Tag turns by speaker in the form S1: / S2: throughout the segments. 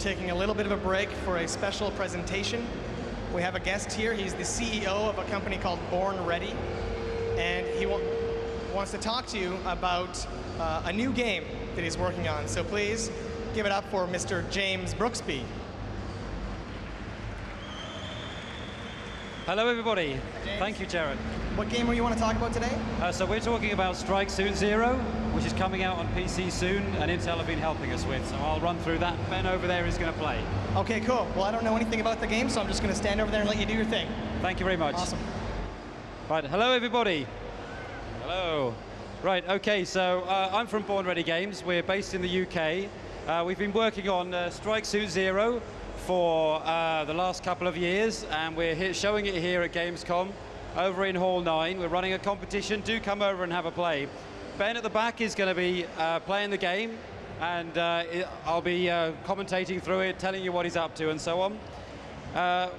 S1: taking a little bit of a break for a special presentation. We have a guest here. He's the CEO of a company called Born Ready, and he wants to talk to you about a new game that he's working on. So please give it up for Mr. James Brooksby.
S2: Hello, everybody. Thank you, Jared.
S1: What game do you want to talk about today?
S2: So we're talking about Strike Suit Zero, which is coming out on PC soon, and Intel have been helping us with. So I'll run through that. Ben over there is going to play.
S1: Okay, cool. Well, I don't know anything about the game, so I'm just going to stand over there and let you do your thing.
S2: Thank you very much.
S1: Awesome.
S2: Right, hello, everybody. Hello. Right, okay, so I'm from Born Ready Games. We're based in the UK. We've been working on Strike Suit Zero for the last couple of years, and we're showing it here at Gamescom over in Hall 9. We're running a competition. Do come over and have a play. Ben at the back is going to be playing the game, and I'll be commentating through it, telling you what he's up to and so on.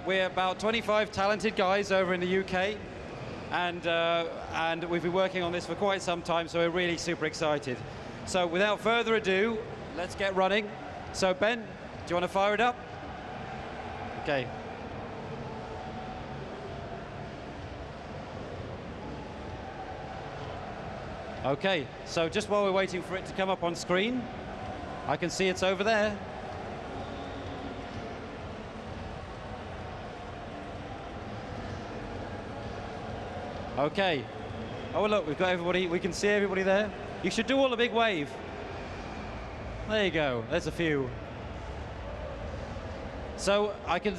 S2: We're about 25 talented guys over in the UK, and we've been working on this for quite some time, so we're really super excited. So without further ado, let's get running. So Ben, do you want to fire it up? Okay. Okay, so just while we're waiting for it to come up on screen, I can see it's over there. Okay. Oh, look, we've got everybody, we can see everybody there. You should do all a big wave. There you go, there's a few. So I can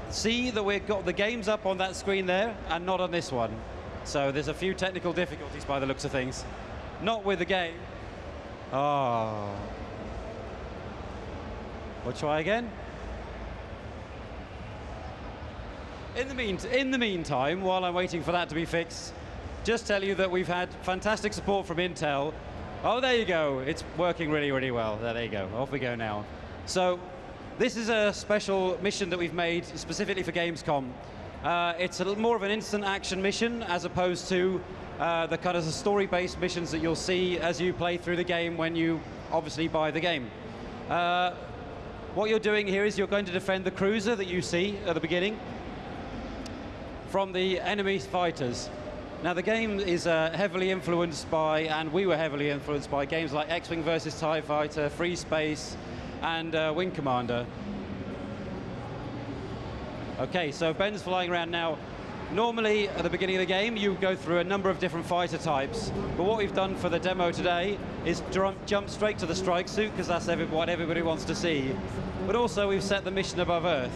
S2: see that we've got the games up on that screen there and not on this one. So there's a few technical difficulties by the looks of things. Not with the game. Oh. We'll try again. In the meantime, while I'm waiting for that to be fixed, just tell you that we've had fantastic support from Intel. Oh, there you go. It's working really, really well. There you go. Off we go now. So this is a special mission that we've made specifically for Gamescom. It's a little more of an instant action mission as opposed to the kind of story-based missions that you'll see as you play through the game when you obviously buy the game. What you're doing here is you're going to defend the cruiser that you see at the beginning from the enemy fighters. Now the game is heavily influenced by, and we were heavily influenced by, games like X-Wing versus TIE Fighter, Free Space, and Wing Commander. Okay, so Ben's flying around now. Normally, at the beginning of the game, you go through a number of different fighter types, but what we've done for the demo today is jump straight to the strike suit, because that's what everybody wants to see. But also, we've set the mission above Earth.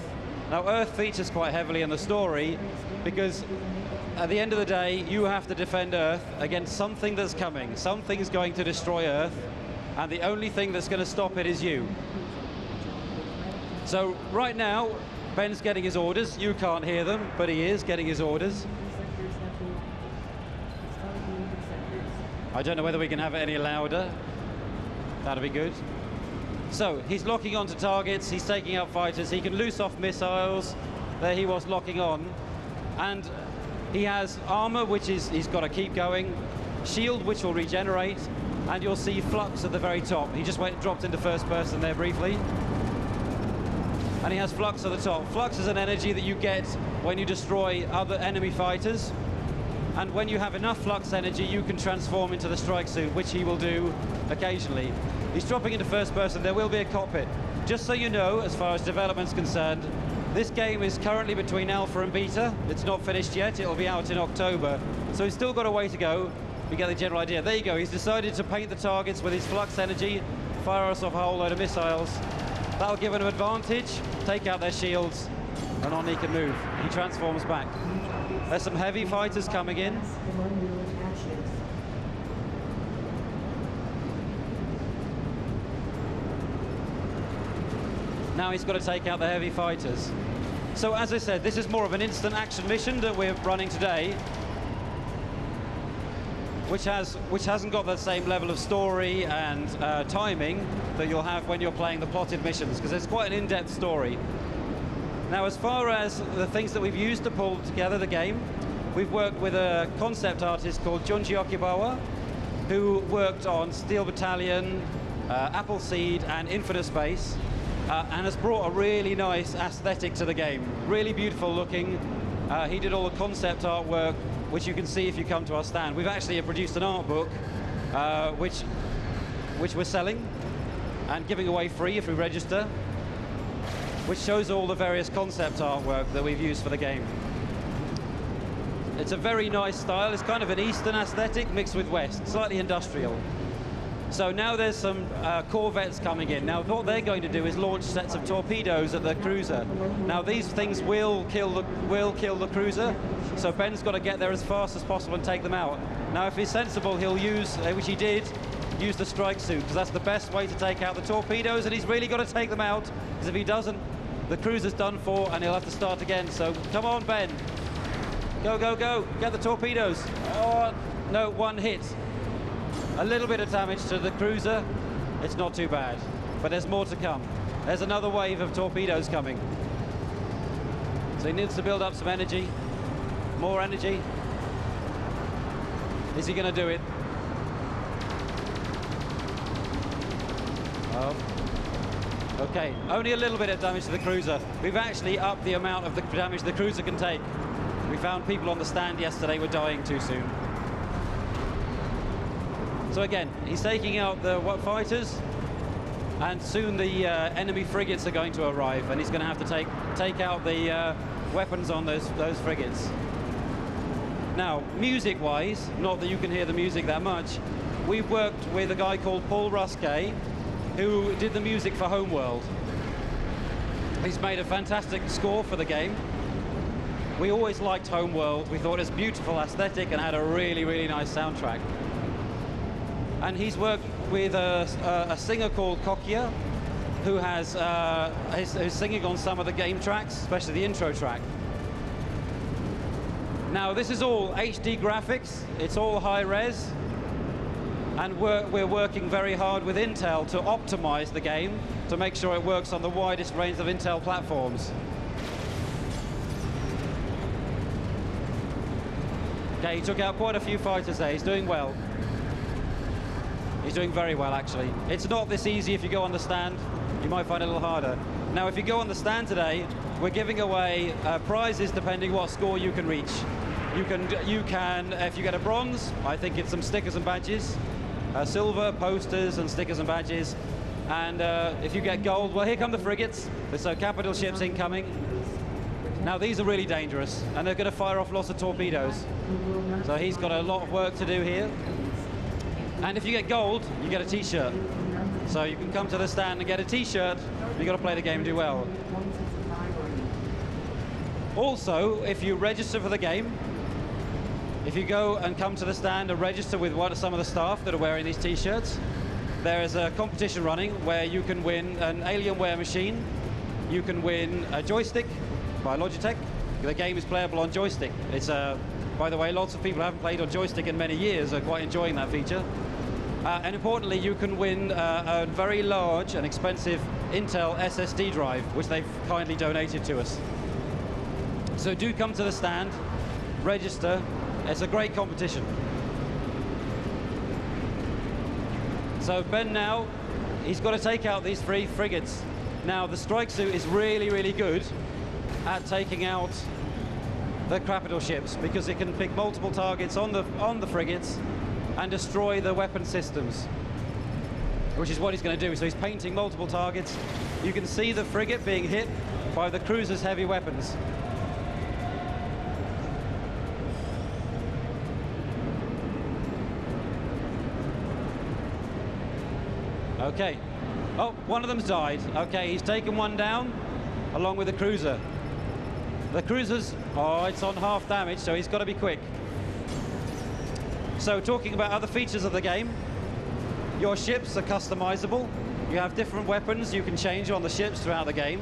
S2: Now, Earth features quite heavily in the story, because at the end of the day, you have to defend Earth against something that's coming. Something's going to destroy Earth, and the only thing that's going to stop it is you. So, right now, Ben's getting his orders. You can't hear them, but he is getting his orders. I don't know whether we can have it any louder. That'll be good. So, he's locking onto targets, he's taking out fighters, he can loose off missiles. There he was locking on. And he has armor, which is he's got to keep going, shield, which will regenerate, and you'll see flux at the very top. He just dropped into first person there briefly. And he has flux at the top. Flux is an energy that you get when you destroy other enemy fighters. And when you have enough flux energy, you can transform into the strike suit, which he will do occasionally. He's dropping into first person. There will be a cockpit. Just so you know, as far as development's concerned, this game is currently between alpha and beta. It's not finished yet. It'll be out in October. So he's still got a way to go. We get the general idea. There you go. He's decided to paint the targets with his flux energy, fire us off a whole load of missiles. That'll give him an advantage, take out their shields, and on he can move. He transforms back. There's some heavy fighters coming in. Now he's got to take out the heavy fighters. So as I said, this is more of an instant action mission that we're running today, which hasn't got the same level of story and timing that you'll have when you're playing the plotted missions, because it's quite an in-depth story. Now, as far as the things that we've used to pull together the game, we've worked with a concept artist called Junji Okibawa, who worked on Steel Battalion, Appleseed, and Infinite Space. and has brought a really nice aesthetic to the game. Really beautiful looking. He did all the concept artwork, which you can see if you come to our stand. We've actually produced an art book, which we're selling and giving away free if we register, which shows all the various concept artwork that we've used for the game. It's a very nice style. It's kind of an Eastern aesthetic mixed with West, slightly industrial. So now there's some corvettes coming in. Now what they're going to do is launch sets of torpedoes at the cruiser. Now these things will kill the cruiser, so Ben's got to get there as fast as possible and take them out. Now if he's sensible, he'll use, which he did, use the strike suit, because that's the best way to take out the torpedoes, and he's really got to take them out, because if he doesn't, the cruiser's done for and he'll have to start again. So come on, Ben. Go, go, go. Get the torpedoes. Oh, no, one hit. A little bit of damage to the cruiser. It's not too bad, but there's more to come. There's another wave of torpedoes coming. So he needs to build up some energy. More energy. Is he going to do it? Oh. Okay, only a little bit of damage to the cruiser. We've actually upped the amount of the damage the cruiser can take. We found people on the stand yesterday were dying too soon. So again, he's taking out the fighters, and soon the enemy frigates are going to arrive, and he's going to have to take out the weapons on those frigates. Now, music-wise, not that you can hear the music that much, we've worked with a guy called Paul Ruskay, who did the music for Homeworld. He's made a fantastic score for the game. We always liked Homeworld. We thought it was beautiful aesthetic and had a really, really nice soundtrack. And he's worked with a singer called Kokia, who has who's singing on some of the game tracks, especially the intro track. Now, this is all HD graphics. It's all high res. And we're working very hard with Intel to optimize the game to make sure it works on the widest range of Intel platforms. Okay, he took out quite a few fighters there. He's doing well. He's doing very well, actually. It's not this easy if you go on the stand. You might find it a little harder. Now, if you go on the stand today, we're giving away prizes depending what score you can reach. You can, if you get a bronze, I think it's some stickers and badges. Silver, posters and stickers and badges. And if you get gold, well, here come the frigates. So capital ships incoming. Now, these are really dangerous, and they're going to fire off lots of torpedoes. So he's got a lot of work to do here. And if you get gold, you get a T-shirt. So you can come to the stand and get a T-shirt. You've got to play the game and do well. Also, if you register for the game, if you go and come to the stand and register with some of the staff that are wearing these T-shirts, there is a competition running where you can win an Alienware machine. You can win a joystick by Logitech. The game is playable on joystick. It's by the way, lots of people who haven't played on joystick in many years are quite enjoying that feature. And importantly, you can win a very large and expensive Intel SSD drive, which they've kindly donated to us. So do come to the stand, register. It's a great competition. So Ben now, he's got to take out these 3 frigates. Now, the strike suit is really, really good at taking out the capital ships, because it can pick multiple targets on the frigates and destroy the weapon systems, which is what he's going to do. So he's painting multiple targets. You can see the frigate being hit by the cruiser's heavy weapons. Okay. Oh, one of them's died. Okay, he's taken one down along with the cruiser. The cruiser's, oh, it's on half damage, so he's got to be quick. So talking about other features of the game, your ships are customizable. You have different weapons you can change on the ships throughout the game.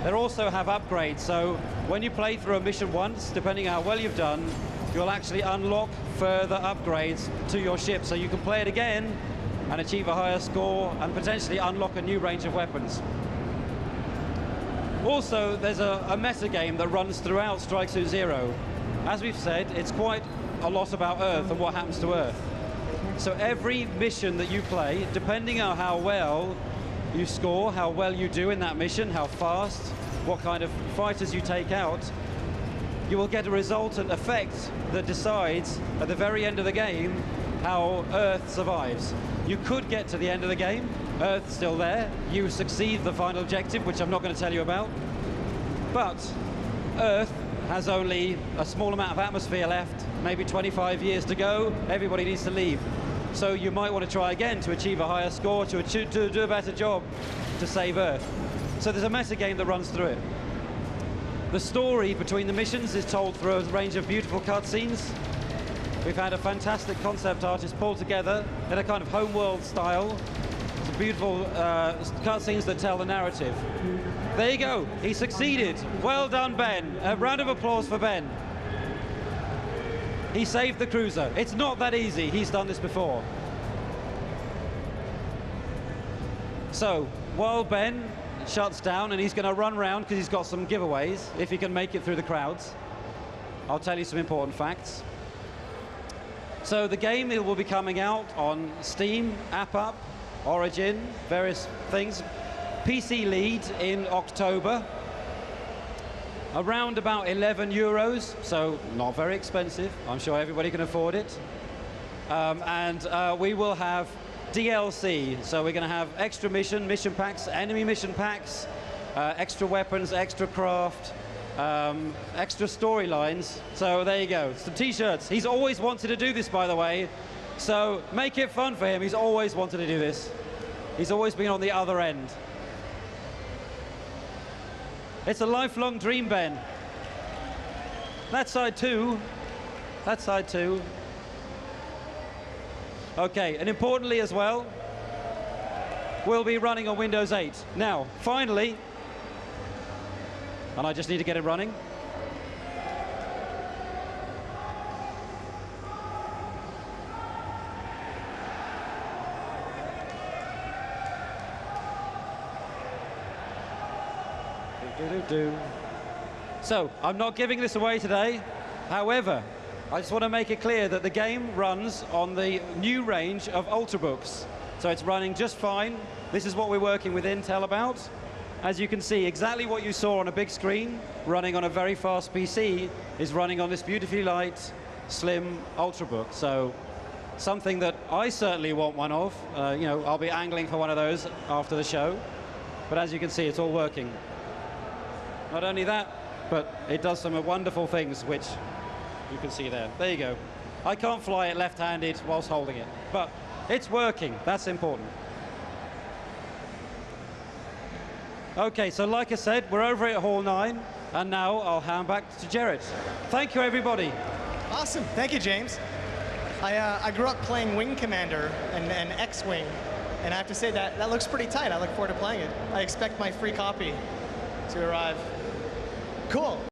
S2: They also have upgrades, so when you play through a mission once, depending on how well you've done, you'll actually unlock further upgrades to your ship, so you can play it again and achieve a higher score and potentially unlock a new range of weapons. Also, there's a meta game that runs throughout Strike Suit Zero. As we've said, it's quite a lot about Earth and what happens to Earth. So every mission that you play, depending on how well you score, how well you do in that mission, how fast, what kind of fighters you take out, you will get a resultant effect that decides at the very end of the game how Earth survives. You could get to the end of the game, Earth's still there, you succeed the final objective, which I'm not going to tell you about, but Earth has only a small amount of atmosphere left, maybe 25 years to go, everybody needs to leave. So you might want to try again to achieve a higher score, to do a better job to save Earth. So there's a meta game that runs through it. The story between the missions is told through a range of beautiful cutscenes. We've had a fantastic concept artist pull together in a kind of homeworld style. Some beautiful cutscenes that tell the narrative. There you go, he succeeded. Well done, Ben. A round of applause for Ben. He saved the cruiser. It's not that easy, he's done this before. So, while Ben shuts down, and he's going to run around because he's got some giveaways, if he can make it through the crowds, I'll tell you some important facts. So the game will be coming out on Steam, AppUp, Origin, various things. PC lead in October. Around about 11 euros, so not very expensive. I'm sure everybody can afford it. We will have DLC, so we're going to have extra mission packs, enemy mission packs, extra weapons, extra craft, extra storylines. So there you go, some t-shirts. He's always wanted to do this, by the way, so make it fun for him. He's always wanted to do this. He's always been on the other end. It's a lifelong dream, Ben. That side too. That side too. Okay, and importantly as well, we'll be running on Windows 8. Now, finally, and I just need to get it running. So, I'm not giving this away today. However, I just want to make it clear that the game runs on the new range of Ultrabooks. So it's running just fine. This is what we're working with Intel about. As you can see, exactly what you saw on a big screen, running on a very fast PC, is running on this beautifully light, slim Ultrabook. So something that I certainly want one of. You know, I'll be angling for one of those after the show. But as you can see, it's all working. Not only that, but it does some wonderful things, which you can see there. There you go. I can't fly it left-handed whilst holding it, but it's working. That's important. Okay, so like I said, we're over at Hall 9, and now I'll hand back to Jared. Thank you, everybody.
S1: Awesome. Thank you, James. I grew up playing Wing Commander and X-Wing, and I have to say that looks pretty tight. I look forward to playing it. I expect my free copy to arrive. Cool.